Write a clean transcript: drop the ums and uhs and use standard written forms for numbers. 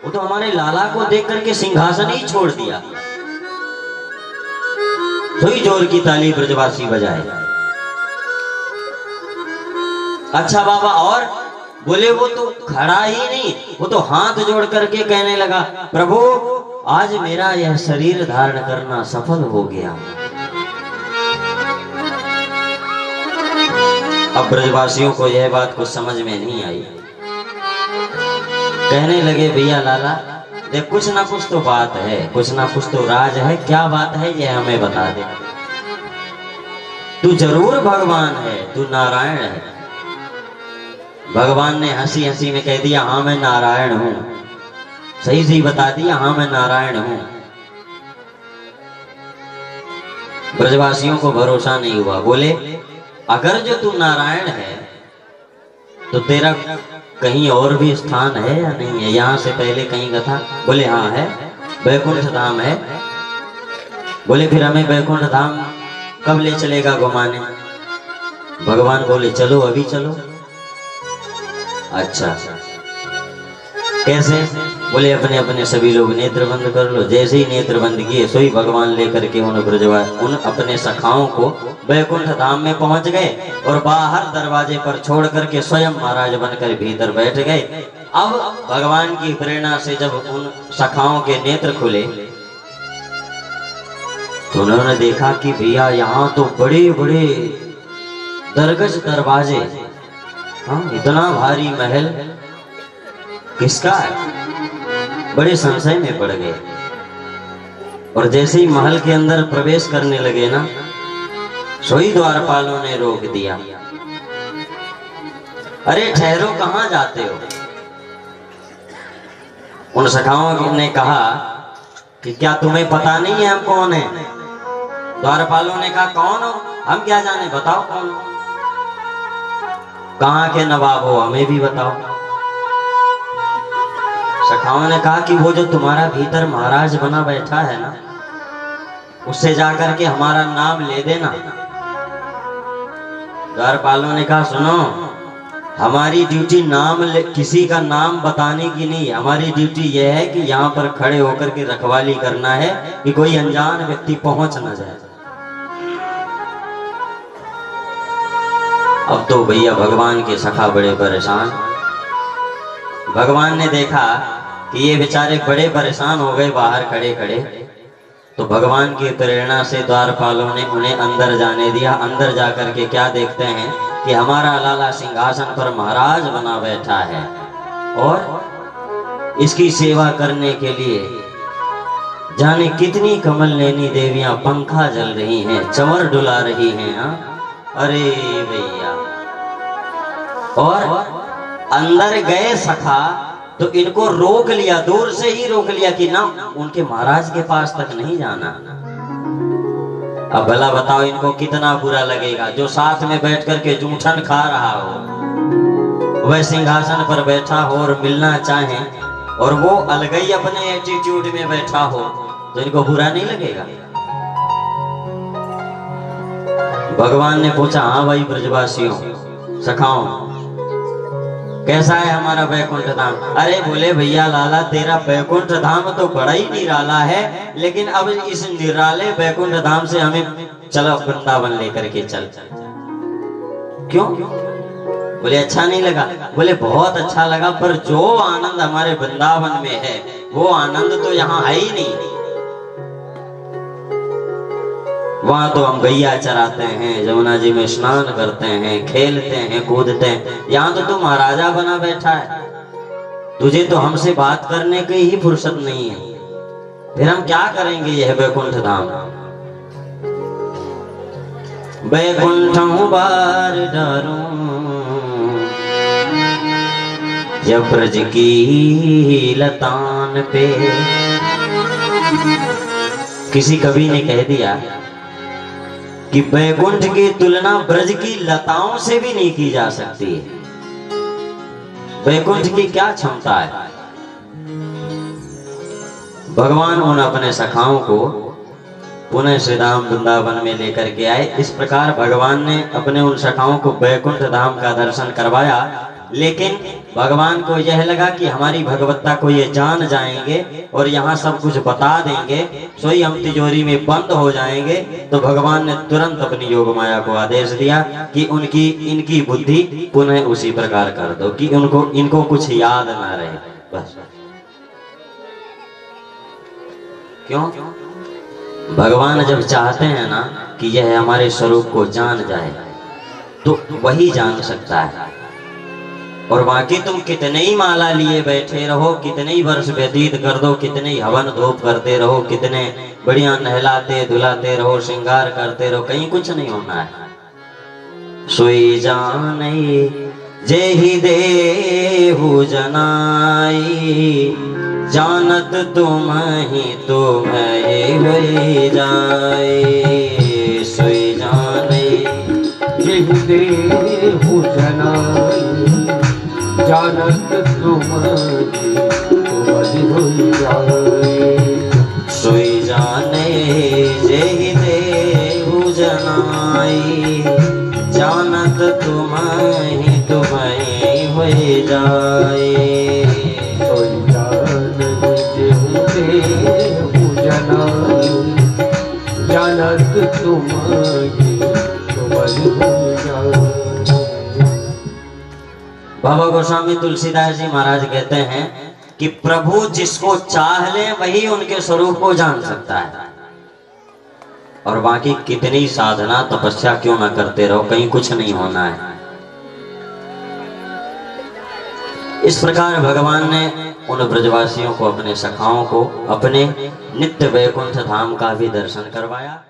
वो तो हमारे लाला को देख करके सिंहासन ही छोड़ दिया। थोड़ी जोर की ताली ब्रजवासी बजाए। अच्छा बाबा, और बोले वो तो खड़ा ही नहीं, वो तो हाथ जोड़ करके कहने लगा, प्रभु आज मेरा यह शरीर धारण करना सफल हो गया। अब ब्रजवासियों को यह बात कुछ समझ में नहीं आई। कहने लगे, भैया लाला देख, कुछ ना कुछ तो बात है, कुछ ना कुछ तो राज है। क्या बात है ये हमें बता दे। तू जरूर भगवान है, तू नारायण है। भगवान ने हंसी हंसी में कह दिया, हाँ मैं नारायण हूं। सही सही बता दिया, हाँ मैं नारायण हूं। ब्रजवासियों को भरोसा नहीं हुआ। बोले, अगर जो तू नारायण है तो तेरा कहीं और भी स्थान है या नहीं है? यहां से पहले कहीं का था? बोले हाँ है, बैकुंठ धाम है। बोले फिर हमें बैकुंठ धाम कब ले चलेगा घुमाने? भगवान बोले, चलो अभी चलो। अच्छा कैसे? बोले अपने अपने सभी लोग नेत्र बंद कर लो। जैसे ही नेत्र बंद किए, सोई भगवान लेकर के उन अपने सखाओं को बैकुंठ धाम में पहुंच गए और बाहर दरवाजे पर छोड़ करके स्वयं महाराज बनकर भीतर बैठ गए। अब भगवान की प्रेरणा से जब उन सखाओं के नेत्र खुले तो उन्होंने देखा कि भैया यहाँ तो बड़े बड़े दरगज दरवाजे, हाँ इतना भारी महल किसका है? बड़े संशय में पड़ गए। और जैसे ही महल के अंदर प्रवेश करने लगे ना, सोई द्वारपालों ने रोक दिया। अरे ठहरो, कहां जाते हो? उन सखाओं ने कहा कि क्या तुम्हें पता नहीं है हम कौन है? द्वारपालों ने कहा, कौन हो? हम क्या जाने, बताओ कौन हो? कहां के नवाब हो, हमें भी बताओ। सखाओं ने कहा कि वो जो तुम्हारा भीतर महाराज बना बैठा है ना, उससे जाकर के हमारा नाम ले देना। द्वारपालों ने कहा, सुनो, हमारी ड्यूटी किसी का नाम बताने की नहीं। हमारी ड्यूटी यह है कि यहाँ पर खड़े होकर के रखवाली करना है कि कोई अनजान व्यक्ति पहुंच ना जाए। अब तो भैया भगवान के सखा बड़े परेशान। भगवान ने देखा कि ये बेचारे बड़े परेशान हो गए बाहर खड़े खड़े, तो भगवान की प्रेरणा से द्वारपालों ने उन्हें अंदर जाने दिया। अंदर जाकर के क्या देखते हैं कि हमारा लाला सिंहासन पर महाराज बना बैठा है और इसकी सेवा करने के लिए जाने कितनी कमल नैनी देवियां पंखा जल रही हैं, चंवर डुला रही हैं। हाँ? अरे भैया, और अंदर गए सखा तो इनको रोक लिया, दूर से ही रोक लिया कि ना उनके महाराज के पास तक नहीं जाना। अब भला बताओ इनको कितना बुरा लगेगा। जो साथ में बैठ करके जूठन खा रहा हो, वह सिंहासन पर बैठा हो और मिलना चाहे और वो अलगई अपने एटीट्यूड में बैठा हो, तो इनको बुरा नहीं लगेगा? भगवान ने पूछा, हाँ भाई ब्रजवासियों, सखाओ, कैसा है हमारा बैकुंठ धाम? अरे बोले, भैया लाला तेरा बैकुंठ धाम तो बड़ा ही निराला है, लेकिन अब इस निराले बैकुंठ धाम से हमें चलो वृंदावन लेकर के चल। क्यों? बोले अच्छा नहीं लगा? बोले बहुत अच्छा लगा, पर जो आनंद हमारे वृंदावन में है वो आनंद तो यहाँ है ही नहीं। वहां तो हम गैया चराते हैं, यमुना जी में स्नान करते हैं, खेलते हैं, कूदते हैं। यहाँ तो तू महाराजा बना बैठा है, तुझे तो हमसे बात करने की ही फुर्सत नहीं है। फिर हम क्या करेंगे यह बैकुंठ धाम? बैकुंठों बार डारूं जब ब्रज की लतान पे। किसी कवि ने कह दिया कि बैकुंठ की तुलना ब्रज की लताओं से भी नहीं की जा सकती है। बैकुंठ की क्या क्षमता है। भगवान उन अपने सखाओं को पुनः श्री धाम वृंदावन में लेकर के आए। इस प्रकार भगवान ने अपने उन सखाओं को बैकुंठ धाम का दर्शन करवाया लेकिन भगवान को यह लगा कि हमारी भगवत्ता को ये जान जाएंगे और यहाँ सब कुछ बता देंगे, सो ही हम तिजोरी में बंद हो जाएंगे। तो भगवान ने तुरंत अपनी योग माया को आदेश दिया कि इनकी बुद्धि पुनः उसी प्रकार कर दो कि इनको कुछ याद ना रहे। बस क्यों? भगवान जब चाहते हैं ना कि यह हमारे स्वरूप को जान जाए तो वही जान सकता है। और बाकी तुम कितने ही माला लिए बैठे रहो, कितने ही वर्ष व्यतीत कर दो, कितने ही हवन धूप करते रहो, कितने बढ़िया नहलाते धुलाते रहो, श्रृंगार करते रहो, कहीं कुछ नहीं होना है। सोई जाने जेहि देहु जनाई, जानत तुम ही तुम हो जाए। सोई जाने जेहि देहु जनाई, जानत तुम हो जाए। सोई जाने जेहि देहु जनाई, जानत तुम ही हो जाए। सोई जाने जेहि देहु जनाई, जानत तुम हो जाए। बाबा गोस्वामी तुलसीदास जी महाराज कहते हैं कि प्रभु जिसको चाह ले वही उनके स्वरूप को जान सकता है। और बाकी कितनी साधना तपस्या क्यों ना करते रहो, कहीं कुछ नहीं होना है। इस प्रकार भगवान ने उन ब्रजवासियों को, अपने सखाओं को, अपने नित्य वैकुंठ धाम का भी दर्शन करवाया।